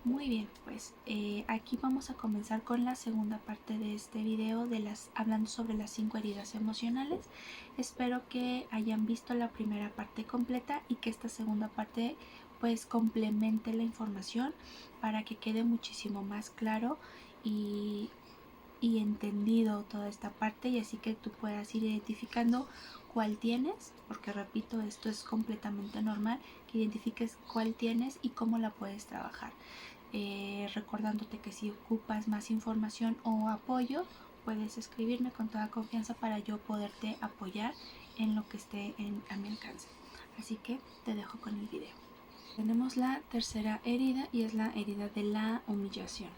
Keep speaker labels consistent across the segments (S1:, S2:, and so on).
S1: Muy bien, pues aquí vamos a comenzar con la segunda parte de este video hablando sobre las 5 heridas emocionales. Espero que hayan visto la primera parte completa y que esta segunda parte pues complemente la información para que quede muchísimo más claro y entendido toda esta parte, y así que tú puedas ir identificando cuál tienes, porque repito, esto es completamente normal, que identifiques cuál tienes y cómo la puedes trabajar. Recordándote que si ocupas más información o apoyo, puedes escribirme con toda confianza para yo poderte apoyar en lo que esté a mi alcance. Así que te dejo con el video. Tenemos la tercera herida y es la herida de la humillación.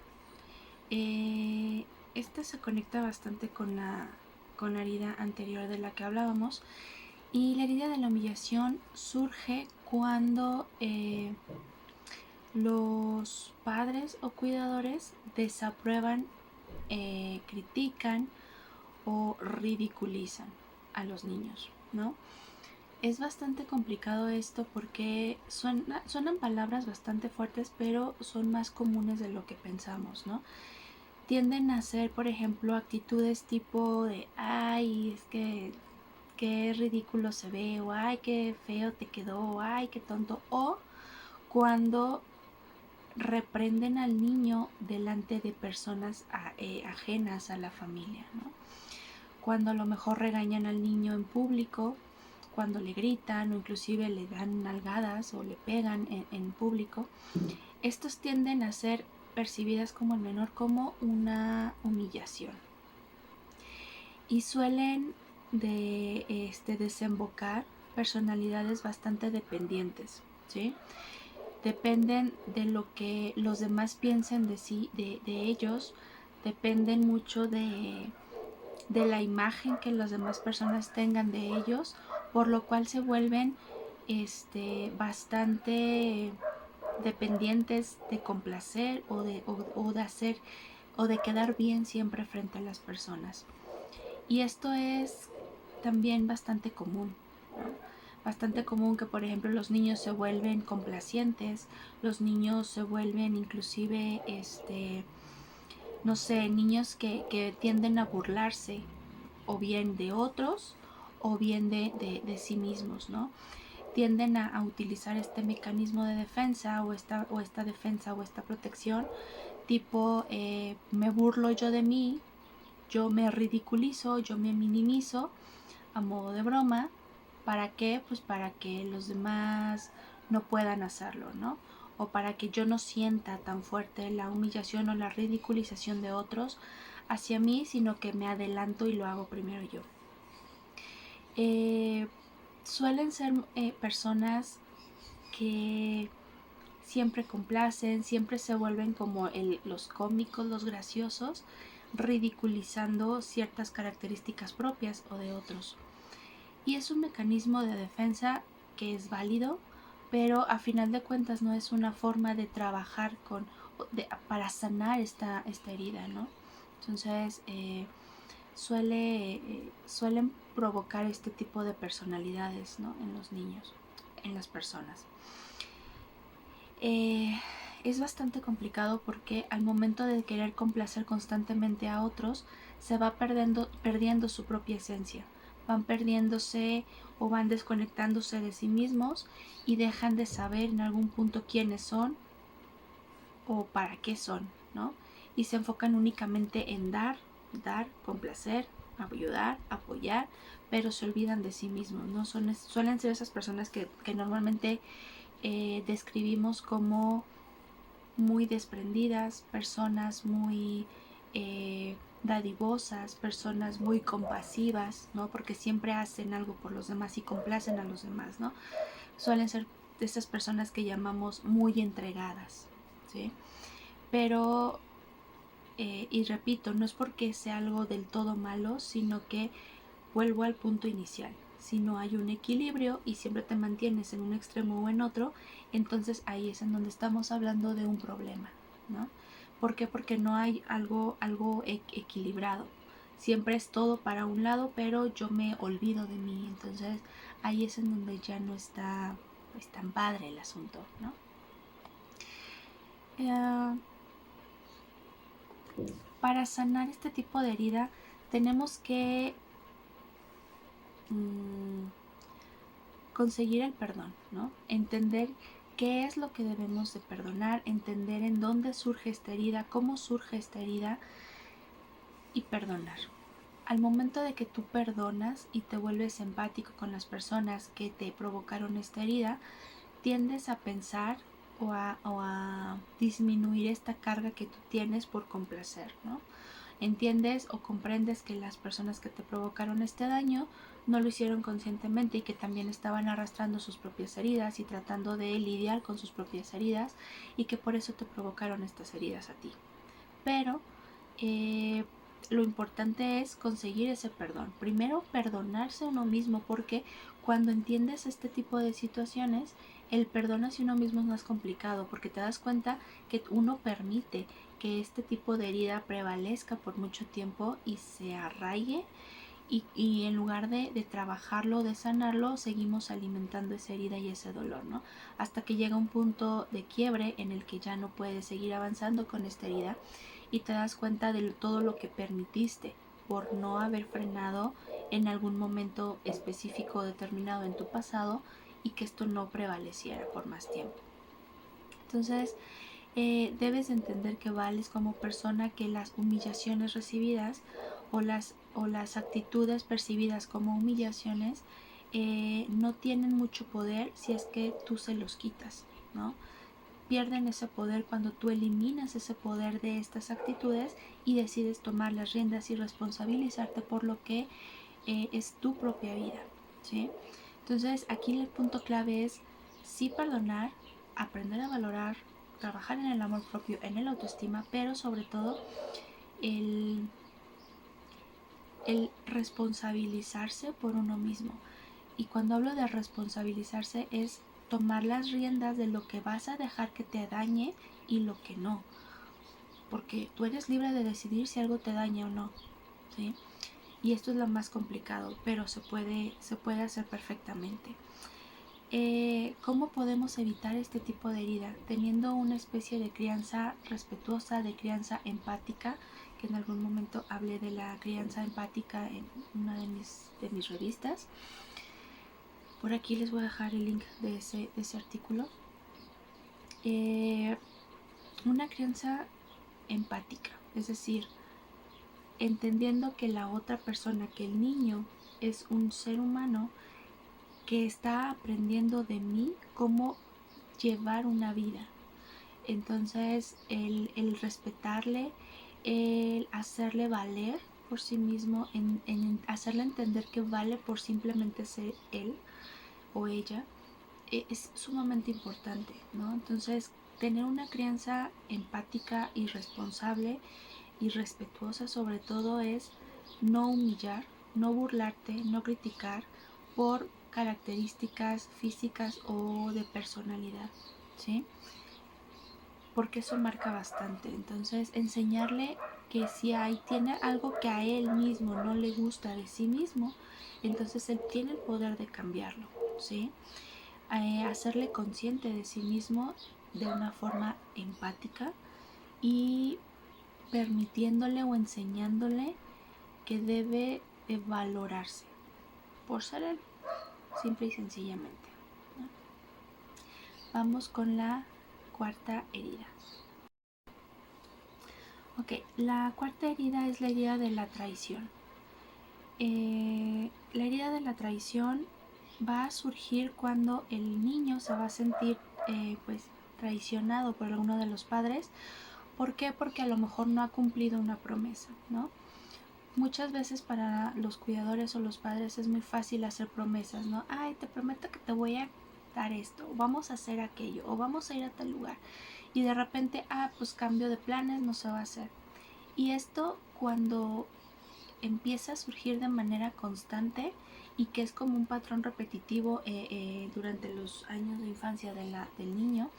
S1: Esta se conecta bastante con la herida anterior de la que hablábamos, y la herida de la humillación surge cuando los padres o cuidadores desaprueban, critican o ridiculizan a los niños, ¿no? Es bastante complicado esto porque suenan palabras bastante fuertes, pero son más comunes de lo que pensamos, ¿no? Tienden a ser, por ejemplo, actitudes tipo de ay, es que qué ridículo se ve, o ay, qué feo te quedó, o ay, qué tonto, o cuando reprenden al niño delante de personas ajenas a la familia, ¿no? Cuando a lo mejor regañan al niño en público, cuando le gritan o inclusive le dan nalgadas o le pegan en público, estos tienden a ser percibidas como el menor como una humillación y suelen desembocar personalidades bastante dependientes, ¿sí? Dependen de lo que los demás piensen de sí, de ellos, dependen mucho de la imagen que las demás personas tengan de ellos, por lo cual se vuelven bastante dependientes de complacer o de hacer o de quedar bien siempre frente a las personas. Y esto es también bastante común, ¿no? Bastante común que, por ejemplo, los niños se vuelven complacientes, los niños se vuelven inclusive, no sé, niños que tienden a burlarse o bien de otros o bien de sí mismos, ¿no? Tienden a utilizar este mecanismo de defensa o esta defensa o esta protección tipo me burlo yo de mí, yo me ridiculizo, yo me minimizo a modo de broma. ¿Para qué? Pues para que los demás no puedan hacerlo, ¿no? O para que yo no sienta tan fuerte la humillación o la ridiculización de otros hacia mí, sino que me adelanto y lo hago primero yo. Suelen ser personas que siempre complacen, siempre se vuelven como los cómicos, los graciosos, ridiculizando ciertas características propias o de otros. Y es un mecanismo de defensa que es válido, pero a final de cuentas no es una forma de trabajar para sanar esta herida, ¿no? Entonces suelen provocar este tipo de personalidades, ¿no? En los niños, en las personas. Es bastante complicado porque al momento de querer complacer constantemente a otros, se va perdiendo su propia esencia. Van perdiéndose o van desconectándose de sí mismos y dejan de saber en algún punto quiénes son o para qué son, ¿no? Y se enfocan únicamente en dar, complacer, ayudar, apoyar, pero se olvidan de sí mismos, ¿no? Suelen ser esas personas que normalmente describimos como muy desprendidas, personas muy dadivosas, personas muy compasivas, ¿no? Porque siempre hacen algo por los demás y complacen a los demás, ¿no? Suelen ser de esas personas que llamamos muy entregadas, ¿sí? Pero, y repito, no es porque sea algo del todo malo, sino que vuelvo al punto inicial. Si no hay un equilibrio y siempre te mantienes en un extremo o en otro, entonces ahí es en donde estamos hablando de un problema, ¿no? ¿Por qué? Porque no hay algo equilibrado. Siempre es todo para un lado, pero yo me olvido de mí. Entonces ahí es en donde ya no está pues tan padre el asunto, ¿no? Para sanar este tipo de herida tenemos que conseguir el perdón, ¿no? Entender qué es lo que debemos de perdonar, entender en dónde surge esta herida, cómo surge esta herida y perdonar. Al momento de que tú perdonas y te vuelves empático con las personas que te provocaron esta herida, tiendes a pensar o a disminuir esta carga que tú tienes por complacer, ¿no? Entiendes o comprendes que las personas que te provocaron este daño no lo hicieron conscientemente y que también estaban arrastrando sus propias heridas y tratando de lidiar con sus propias heridas y que por eso te provocaron estas heridas a ti. Pero lo importante es conseguir ese perdón. Primero, perdonarse a uno mismo, porque cuando entiendes este tipo de situaciones, el perdón hacia uno mismo es más complicado, porque te das cuenta que uno permite que este tipo de herida prevalezca por mucho tiempo y se arraigue. Y en lugar de trabajarlo, de sanarlo, seguimos alimentando esa herida y ese dolor, ¿no? Hasta que llega un punto de quiebre en el que ya no puedes seguir avanzando con esta herida y te das cuenta de todo lo que permitiste por no haber frenado en algún momento específico determinado en tu pasado y que esto no prevaleciera por más tiempo. Entonces, debes entender que vales como persona, que las humillaciones recibidas o las actitudes percibidas como humillaciones no tienen mucho poder si es que tú se los quitas, ¿no? Pierden ese poder cuando tú eliminas ese poder de estas actitudes y decides tomar las riendas y responsabilizarte por lo que es tu propia vida, ¿sí? Entonces aquí el punto clave es sí perdonar, aprender a valorar, trabajar en el amor propio, en el autoestima, pero sobre todo el, el responsabilizarse por uno mismo. Y cuando hablo de responsabilizarse es tomar las riendas de lo que vas a dejar que te dañe y lo que no. Porque tú eres libre de decidir si algo te daña o no, ¿sí? Y esto es lo más complicado, pero se puede hacer perfectamente. ¿Cómo podemos evitar este tipo de herida? Teniendo una especie de crianza respetuosa, de crianza empática, que en algún momento hablé de la crianza empática en una de mis revistas. Por aquí les voy a dejar el link de ese artículo. Una crianza empática, es decir, entendiendo que la otra persona, que el niño es un ser humano que está aprendiendo de mí cómo llevar una vida. Entonces, el respetarle, el hacerle valer por sí mismo, en hacerle entender que vale por simplemente ser él o ella, es sumamente importante, ¿no? Entonces, tener una crianza empática y responsable y respetuosa sobre todo es no humillar, no burlarte, no criticar por características físicas o de personalidad, ¿sí? Porque eso marca bastante. Entonces, enseñarle que si tiene algo que a él mismo no le gusta de sí mismo, entonces él tiene el poder de cambiarlo, ¿sí? Hacerle consciente de sí mismo de una forma empática y permitiéndole o enseñándole que debe de valorarse por ser él, simple y sencillamente, ¿no? Vamos con la cuarta herida. Ok, la cuarta herida es la herida de la traición. La herida de la traición va a surgir cuando el niño se va a sentir pues traicionado por alguno de los padres. ¿Por qué? Porque a lo mejor no ha cumplido una promesa, ¿no? Muchas veces para los cuidadores o los padres es muy fácil hacer promesas, ¿no? Ay, te prometo que te voy a dar esto, o vamos a hacer aquello, o vamos a ir a tal lugar. Y de repente, pues cambio de planes, no se va a hacer. Y esto cuando empieza a surgir de manera constante y que es como un patrón repetitivo durante los años de infancia del niño,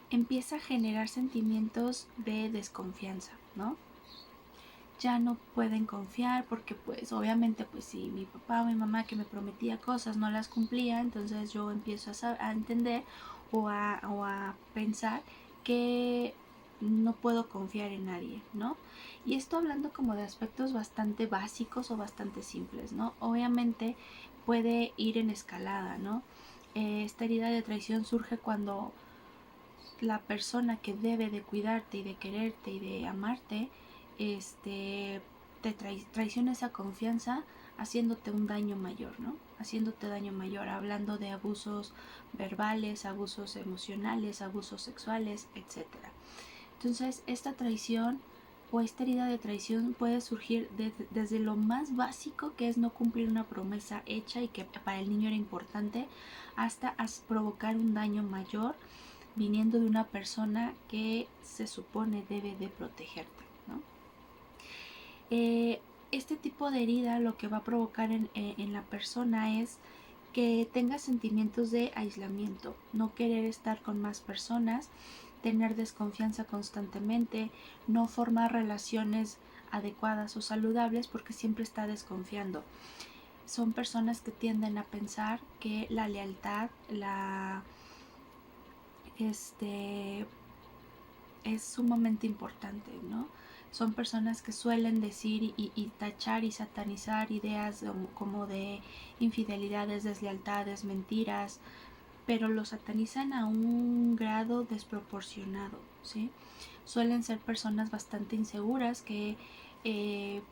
S1: empieza a generar sentimientos de desconfianza, ¿no? ya no pueden confiar porque pues obviamente pues si mi papá o mi mamá que me prometía cosas no las cumplía, entonces yo empiezo a entender o a pensar que no puedo confiar en nadie, ¿no? Y esto hablando como de aspectos bastante básicos o bastante simples, ¿no? Obviamente puede ir en escalada, ¿no? Esta herida de traición surge cuando la persona que debe de cuidarte y de quererte y de amarte, te traiciona esa confianza haciéndote un daño mayor, ¿no? Haciéndote daño mayor, hablando de abusos verbales, abusos emocionales, abusos sexuales, etcétera. Entonces, esta traición o esta herida de traición puede surgir desde lo más básico, que es no cumplir una promesa hecha y que para el niño era importante, hasta provocar un daño mayor viniendo de una persona que se supone debe de protegerte, ¿no? Este tipo de herida lo que va a provocar en la persona es que tenga sentimientos de aislamiento, no querer estar con más personas, tener desconfianza constantemente, no formar relaciones adecuadas o saludables porque siempre está desconfiando. Son personas que tienden a pensar que la lealtad, es sumamente importante, ¿no? Son personas que suelen decir y tachar y satanizar ideas como de infidelidades, deslealtades, mentiras, pero lo satanizan a un grado desproporcionado, ¿sí? Suelen ser personas bastante inseguras que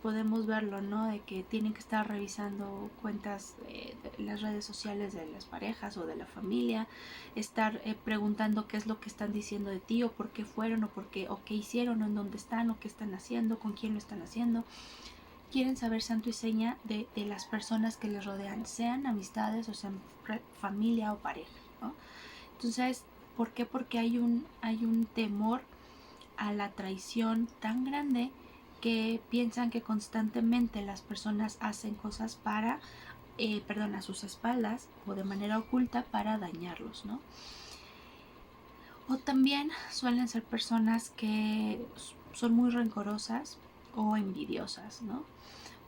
S1: podemos verlo, ¿no? De que tienen que estar revisando cuentas de las redes sociales de las parejas o de la familia, estar preguntando qué es lo que están diciendo de ti o por qué fueron o qué hicieron o en dónde están o qué están haciendo, con quién lo están haciendo. Quieren saber santo y seña de las personas que les rodean, sean amistades o sean familia o pareja, ¿no? Entonces, ¿por qué? Porque hay un temor a la traición tan grande que piensan que constantemente las personas hacen cosas para, a sus espaldas o de manera oculta para dañarlos, ¿no? O también suelen ser personas que son muy rencorosas o envidiosas, ¿no?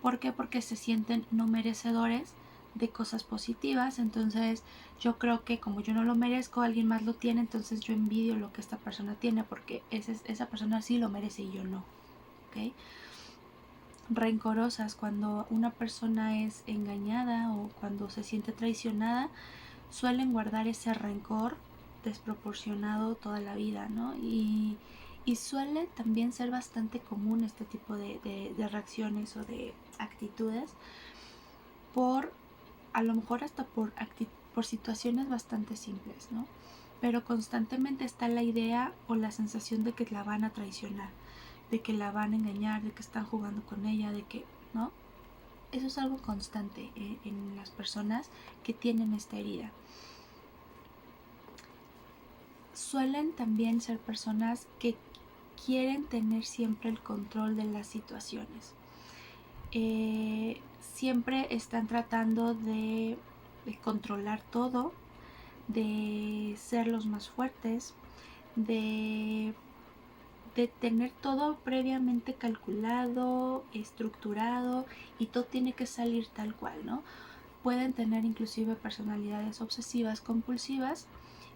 S1: ¿Por qué? Porque se sienten no merecedores de cosas positivas, entonces yo creo que como yo no lo merezco, alguien más lo tiene, entonces yo envidio lo que esta persona tiene porque esa persona sí lo merece y yo no, ¿ok? Rencorosas, cuando una persona es engañada o cuando se siente traicionada, suelen guardar ese rencor desproporcionado toda la vida, ¿no? Y suele también ser bastante común este tipo de reacciones o de actitudes por, a lo mejor hasta por situaciones bastante simples, ¿no? Pero constantemente está la idea o la sensación de que la van a traicionar, de que la van a engañar, de que están jugando con ella, de que, ¿no? Eso es algo constante en las personas que tienen esta herida. Suelen también ser personas que quieren tener siempre el control de las situaciones. Siempre están tratando de controlar todo, de ser los más fuertes, de tener todo previamente calculado, estructurado y todo tiene que salir tal cual, ¿no? Pueden tener inclusive personalidades obsesivas compulsivas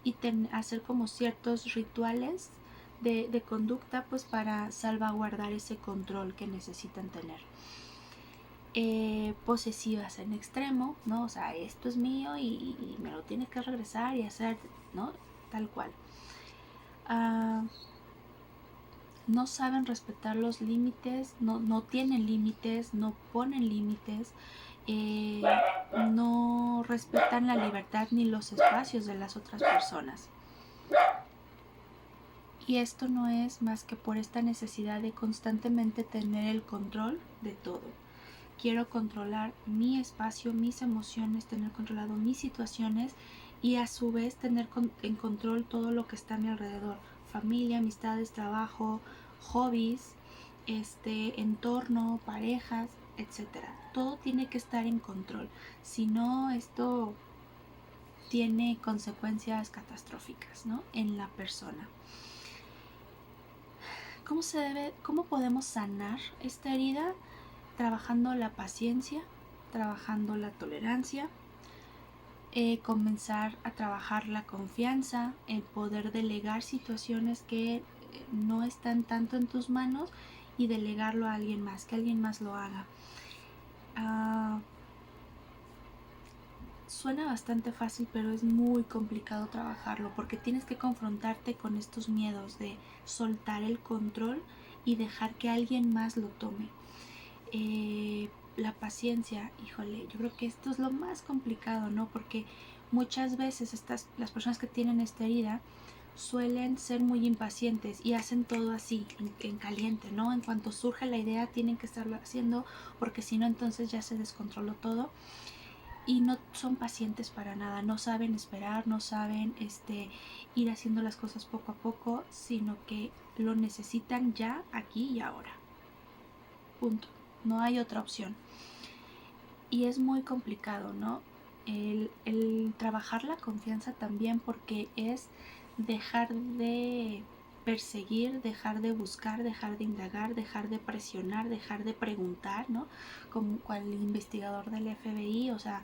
S1: y hacer como ciertos rituales de conducta pues para salvaguardar ese control que necesitan tener. Posesivas en extremo, ¿no? O sea, esto es mío y me lo tienes que regresar y hacer, ¿no? Tal cual. No saben respetar los límites, no tienen límites, no ponen límites, no respetan la libertad ni los espacios de las otras personas. Y esto no es más que por esta necesidad de constantemente tener el control de todo. Quiero controlar mi espacio, mis emociones, tener controlado mis situaciones y a su vez tener en control todo lo que está a mi alrededor. Familia, amistades, trabajo, hobbies, entorno, parejas, etc. Todo tiene que estar en control. Si no, esto tiene consecuencias catastróficas, ¿no? En la persona. cómo podemos sanar esta herida? Trabajando la paciencia, trabajando la tolerancia, comenzar a trabajar la confianza, el poder delegar situaciones que no están tanto en tus manos y delegarlo a alguien más, que alguien más lo haga. Suena bastante fácil, pero es muy complicado trabajarlo porque tienes que confrontarte con estos miedos de soltar el control y dejar que alguien más lo tome. La paciencia, híjole, yo creo que esto es lo más complicado, ¿no? Porque muchas veces las personas que tienen esta herida suelen ser muy impacientes y hacen todo así, en caliente, ¿no? En cuanto surge la idea tienen que estarlo haciendo porque si no entonces ya se descontroló todo y no son pacientes para nada, no saben esperar, no saben ir haciendo las cosas poco a poco, sino que lo necesitan ya, aquí y ahora. Punto. No hay otra opción. Y es muy complicado, ¿no? El trabajar la confianza también porque es dejar de perseguir, dejar de buscar, dejar de indagar, dejar de presionar, dejar de preguntar, ¿no? Como el investigador del FBI, o sea,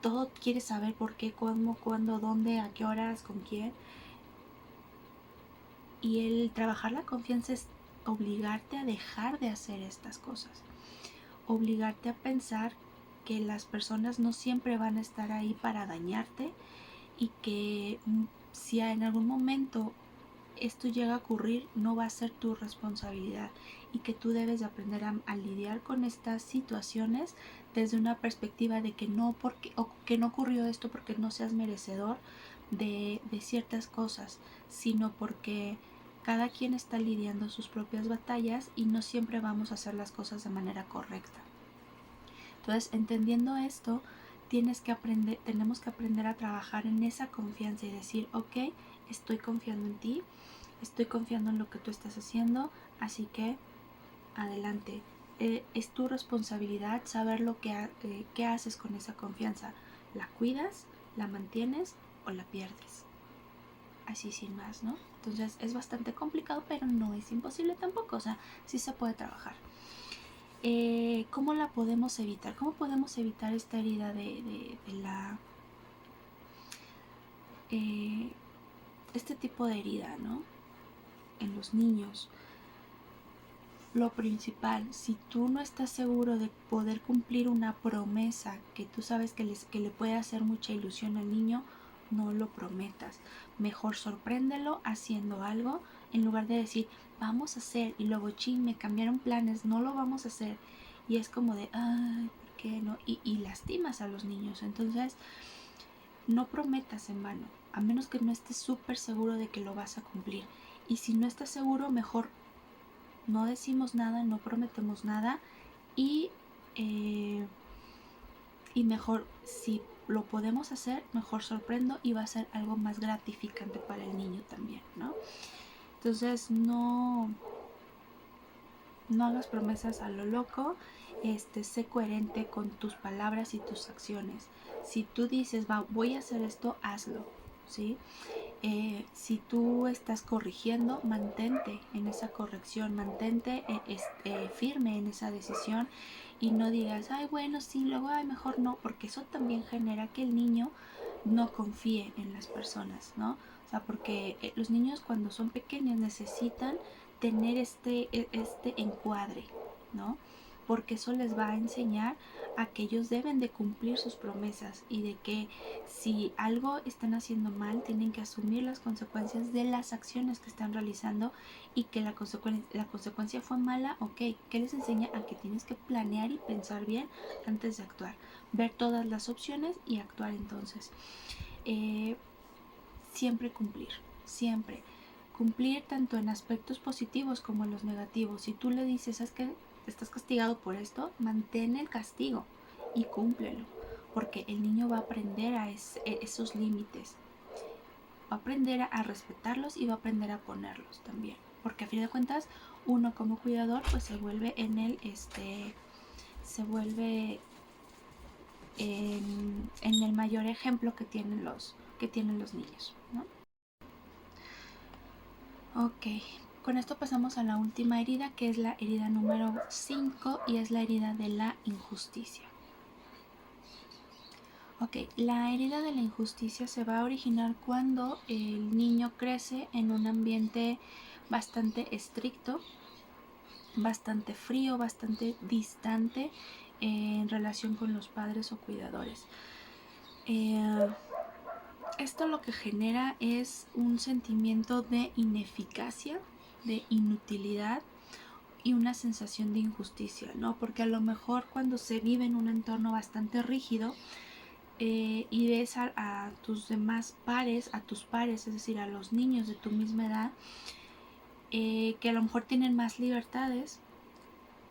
S1: todo quiere saber por qué, cómo, cuándo, dónde, a qué horas, con quién. Y el trabajar la confianza es obligarte a dejar de hacer estas cosas, obligarte a pensar que las personas no siempre van a estar ahí para dañarte y que si en algún momento esto llega a ocurrir no va a ser tu responsabilidad y que tú debes de aprender a lidiar con estas situaciones desde una perspectiva de que no, que no ocurrió esto porque no seas merecedor de ciertas cosas, sino porque cada quien está lidiando sus propias batallas y no siempre vamos a hacer las cosas de manera correcta. Entonces, entendiendo esto, tenemos que aprender a trabajar en esa confianza y decir, ok, estoy confiando en ti, estoy confiando en lo que tú estás haciendo, así que adelante. Es tu responsabilidad saber qué haces con esa confianza. ¿La cuidas, la mantienes o la pierdes? Así sin más, ¿no? Entonces es bastante complicado, pero no es imposible tampoco, o sea, sí se puede trabajar. ¿Cómo la podemos evitar? ¿Cómo podemos evitar esta herida de la... este tipo de herida, ¿no? En los niños. Lo principal, si tú no estás seguro de poder cumplir una promesa que tú sabes que le puede hacer mucha ilusión al niño, no lo prometas. Mejor sorpréndelo haciendo algo en lugar de decir, vamos a hacer y luego, ching, me cambiaron planes, no lo vamos a hacer. Y es como de, ay, ¿por qué no? Y lastimas a los niños. Entonces, no prometas en vano, a menos que no estés súper seguro de que lo vas a cumplir. Y si no estás seguro, mejor no decimos nada, no prometemos nada y mejor si lo podemos hacer, mejor sorprendo y va a ser algo más gratificante para el niño también, ¿no? Entonces no hagas promesas a lo loco, sé coherente con tus palabras y tus acciones. Si tú dices, voy a hacer esto, hazlo, ¿sí? Si tú estás corrigiendo, mantente en esa corrección, mantente firme en esa decisión y no digas, ay, bueno, sí, luego, ay, mejor no, porque eso también genera que el niño no confíe en las personas, ¿no? O sea, porque los niños cuando son pequeños necesitan tener este encuadre, ¿no? Porque eso les va a enseñar a que ellos deben de cumplir sus promesas y de que si algo están haciendo mal tienen que asumir las consecuencias de las acciones que están realizando y que la consecuencia fue mala, ok, ¿qué les enseña? A que tienes que planear y pensar bien antes de actuar, ver todas las opciones y actuar entonces. Siempre cumplir, siempre cumplir tanto en aspectos positivos como en los negativos. Si tú le dices, ¿sabes qué? Estás castigado por esto, mantén el castigo y cúmplelo, porque el niño va a aprender a esos límites, va a aprender a respetarlos y va a aprender a ponerlos también, porque a fin de cuentas uno como cuidador pues se vuelve en el mayor ejemplo que tienen los niños, ¿no? Ok, Con esto pasamos a la última herida, que es la herida número 5 y es la herida de la injusticia. Ok, la herida de la injusticia se va a originar cuando el niño crece en un ambiente bastante estricto, bastante frío, bastante distante en relación con los padres o cuidadores. Esto lo que genera es un sentimiento de ineficacia, de inutilidad y una sensación de injusticia, ¿no? Porque a lo mejor cuando se vive en un entorno bastante rígido y ves a tus demás pares, a tus pares, es decir, a los niños de tu misma edad, que a lo mejor tienen más libertades,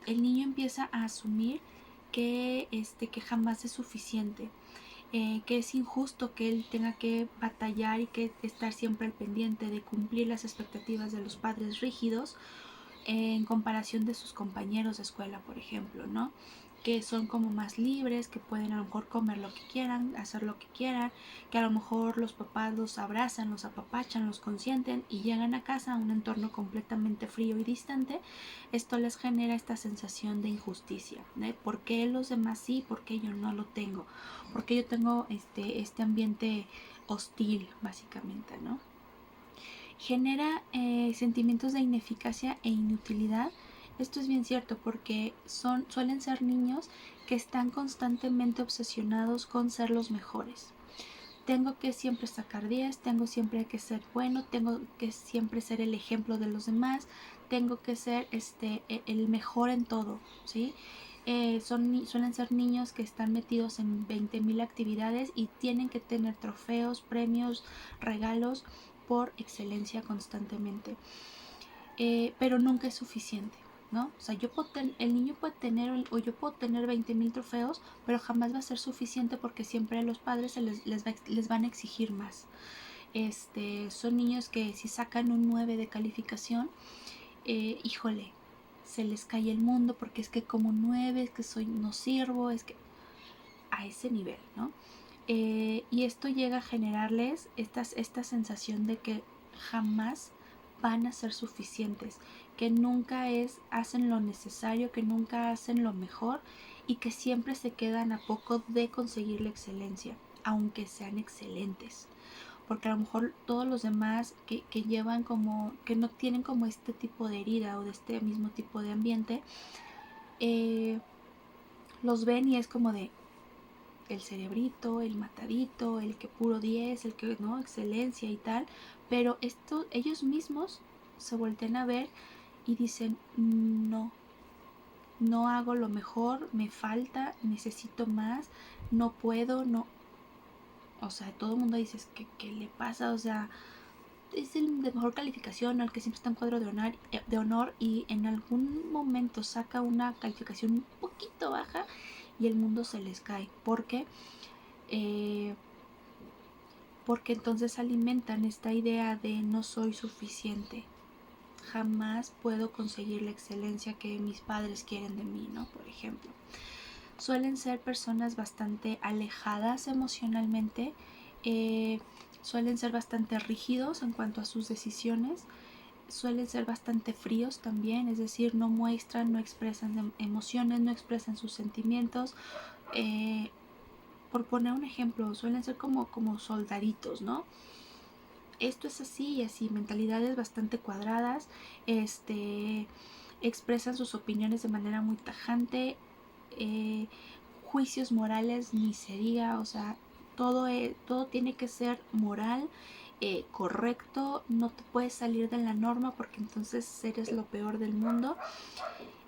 S1: el niño empieza a asumir que jamás es suficiente, que es injusto que él tenga que batallar y que estar siempre al pendiente de cumplir las expectativas de los padres rígidos en comparación de sus compañeros de escuela, por ejemplo, ¿no? Que son como más libres, que pueden a lo mejor comer lo que quieran, hacer lo que quieran, que a lo mejor los papás los abrazan, los apapachan, los consienten y llegan a casa a un entorno completamente frío y distante. Esto les genera esta sensación de injusticia, ¿eh? ¿Por qué los demás sí? ¿Por qué yo no lo tengo? ¿Por qué yo tengo este ambiente hostil, básicamente, ¿no? Genera sentimientos de ineficacia e inutilidad. Esto es bien cierto porque suelen ser niños que están constantemente obsesionados con ser los mejores. Tengo que siempre sacar 10, tengo siempre que ser bueno, tengo que siempre ser el ejemplo de los demás, tengo que ser el mejor en todo, ¿sí? Suelen ser niños que están metidos en 20,000 actividades y tienen que tener trofeos, premios, regalos por excelencia constantemente. Pero nunca es suficiente, ¿no? O sea, el niño puede tener, o yo puedo tener 20,000 trofeos, pero jamás va a ser suficiente porque siempre a los padres les van a exigir más. Son niños que si sacan un 9 de calificación, híjole, se les cae el mundo porque es que como 9, es que no sirvo, es que a ese nivel, ¿no? Y esto llega a generarles esta sensación de que jamás van a ser suficientes, que nunca hacen lo necesario, que nunca hacen lo mejor y que siempre se quedan a poco de conseguir la excelencia, aunque sean excelentes. Porque a lo mejor todos los demás que llevan como, que no tienen como este tipo de herida o de este mismo tipo de ambiente, los ven y es como de, el cerebrito, el matadito, el que puro 10, el que no, excelencia y tal, pero ellos mismos se voltean a ver y dicen, no, no hago lo mejor, me falta, necesito más, no puedo, no. O sea, todo el mundo dice, ¿qué le pasa? O sea, es el de mejor calificación, el que siempre está en cuadro de honor y en algún momento saca una calificación un poquito baja y el mundo se les cae. ¿Por qué? Porque entonces alimentan esta idea de no soy suficiente, jamás puedo conseguir la excelencia que mis padres quieren de mí, ¿no? Por ejemplo, suelen ser personas bastante alejadas emocionalmente, suelen ser bastante rígidos en cuanto a sus decisiones, suelen ser bastante fríos también, es decir, no muestran, no expresan emociones, no expresan sus sentimientos. Por poner un ejemplo, suelen ser como soldaditos, ¿no? Esto es así y así, mentalidades bastante cuadradas, expresan sus opiniones de manera muy tajante, juicios morales ni se diga, o sea, todo tiene que ser moral, correcto, no te puedes salir de la norma porque entonces eres lo peor del mundo.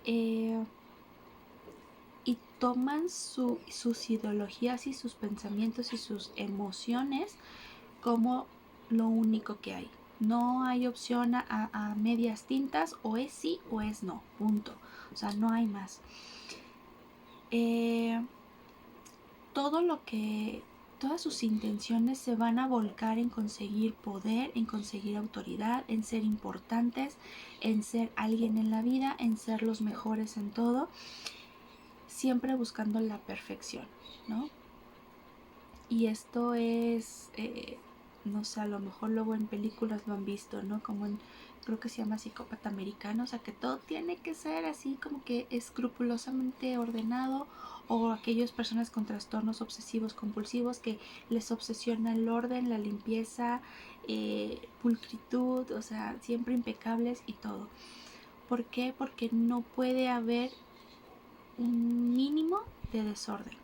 S1: Y toman sus ideologías y sus pensamientos y sus emociones como lo único que hay. No hay opción a medias tintas, o es sí o es no, punto. O sea, no hay más. Todas sus intenciones se van a volcar en conseguir poder, en conseguir autoridad, en ser importantes, en ser alguien en la vida, en ser los mejores en todo, siempre buscando la perfección, ¿no? Y esto es no sé, a lo mejor luego en películas lo han visto, ¿no? Como en, creo que se llama Psicópata Americano, o sea, que todo tiene que ser así como que escrupulosamente ordenado, o aquellas personas con trastornos obsesivos compulsivos que les obsesiona el orden, la limpieza, pulcritud, o sea, siempre impecables y todo. ¿Por qué? Porque no puede haber un mínimo de desorden,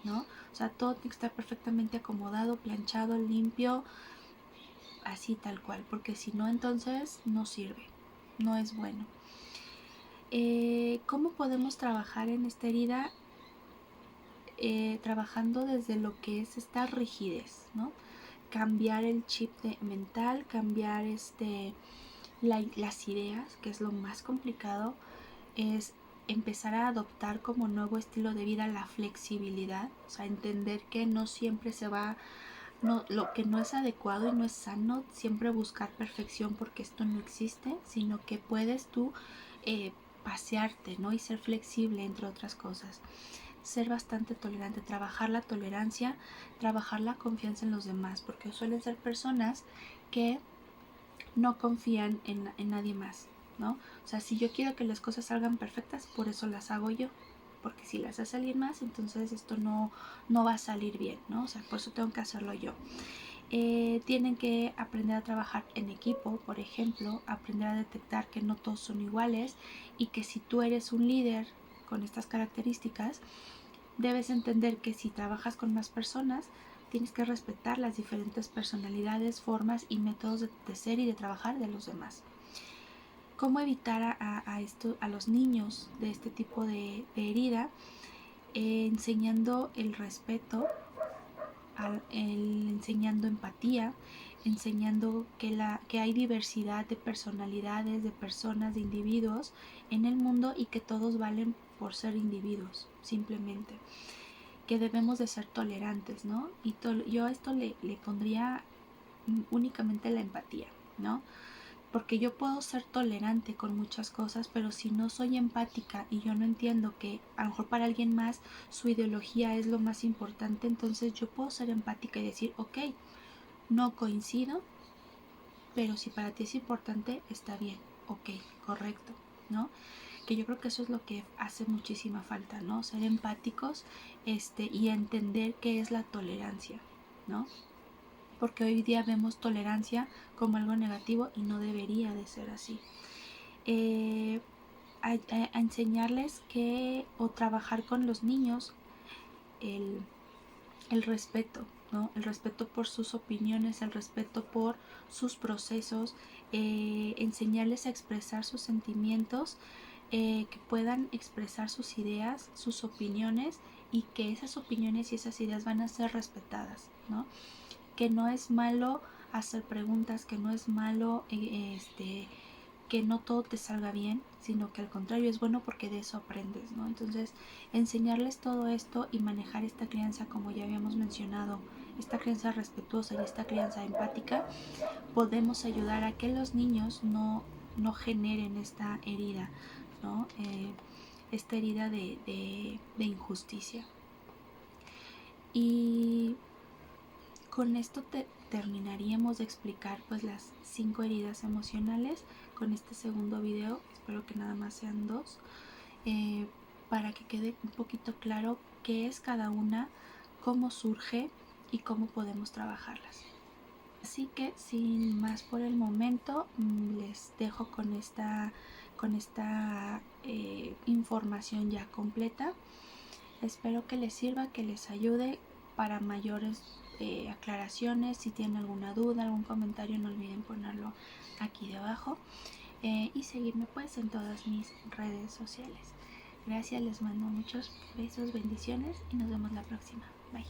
S1: ¿no? O sea, todo tiene que estar perfectamente acomodado, planchado, limpio, así tal cual, porque si no, entonces no sirve, no es bueno. ¿Cómo podemos trabajar en esta herida? Trabajando desde lo que es esta rigidez, ¿no? Cambiar el chip mental, cambiar las ideas, que es lo más complicado, es empezar a adoptar como nuevo estilo de vida la flexibilidad, o sea, entender que no siempre se va, no, lo que no es adecuado y no es sano siempre buscar perfección, porque esto no existe, sino que puedes tú pasearte, ¿no? Y ser flexible, entre otras cosas. Ser bastante tolerante, trabajar la tolerancia, trabajar la confianza en los demás, porque suelen ser personas que no confían en nadie más, ¿no? O sea, si yo quiero que las cosas salgan perfectas, por eso las hago yo, porque si las hace alguien más, entonces esto no va a salir bien, ¿no? O sea, por eso tengo que hacerlo yo. Tienen que aprender a trabajar en equipo, por ejemplo, aprender a detectar que no todos son iguales y que si tú eres un líder con estas características, debes entender que si trabajas con más personas, tienes que respetar las diferentes personalidades, formas y métodos de ser y de trabajar de los demás. ¿Cómo evitar a los niños de este tipo de herida? Enseñando el respeto, enseñando empatía, enseñando que hay diversidad de personalidades, de personas, de individuos en el mundo y que todos valen por ser individuos, simplemente. Que debemos de ser tolerantes, ¿no? Y yo a esto le pondría únicamente la empatía, ¿no? Porque yo puedo ser tolerante con muchas cosas, pero si no soy empática y yo no entiendo que a lo mejor para alguien más su ideología es lo más importante, entonces yo puedo ser empática y decir, ok, no coincido, pero si para ti es importante, está bien, ok, correcto, ¿no? Que yo creo que eso es lo que hace muchísima falta, ¿no? Ser empáticos y entender qué es la tolerancia, ¿no? Porque hoy día vemos tolerancia como algo negativo y no debería de ser así. A enseñarles o trabajar con los niños el respeto, ¿no? El respeto por sus opiniones, el respeto por sus procesos, enseñarles a expresar sus sentimientos, que puedan expresar sus ideas, sus opiniones y que esas opiniones y esas ideas van a ser respetadas, ¿no? Que no es malo hacer preguntas, que no es malo que no todo te salga bien, sino que al contrario es bueno porque de eso aprendes, ¿no? Entonces, enseñarles todo esto y manejar esta crianza, como ya habíamos mencionado, esta crianza respetuosa y esta crianza empática, podemos ayudar a que los niños no generen esta herida, ¿no? Esta herida de injusticia. Y con esto terminaríamos de explicar pues las 5 heridas emocionales con este segundo video. Espero que nada más sean 2, para que quede un poquito claro qué es cada una, cómo surge y cómo podemos trabajarlas. Así que sin más por el momento, les dejo con esta información ya completa. Espero que les sirva, que les ayude para mayores aclaraciones. Si tienen alguna duda, algún comentario, no olviden ponerlo aquí debajo, y seguirme pues en todas mis redes sociales. Gracias, les mando muchos besos, bendiciones y nos vemos la próxima. Bye.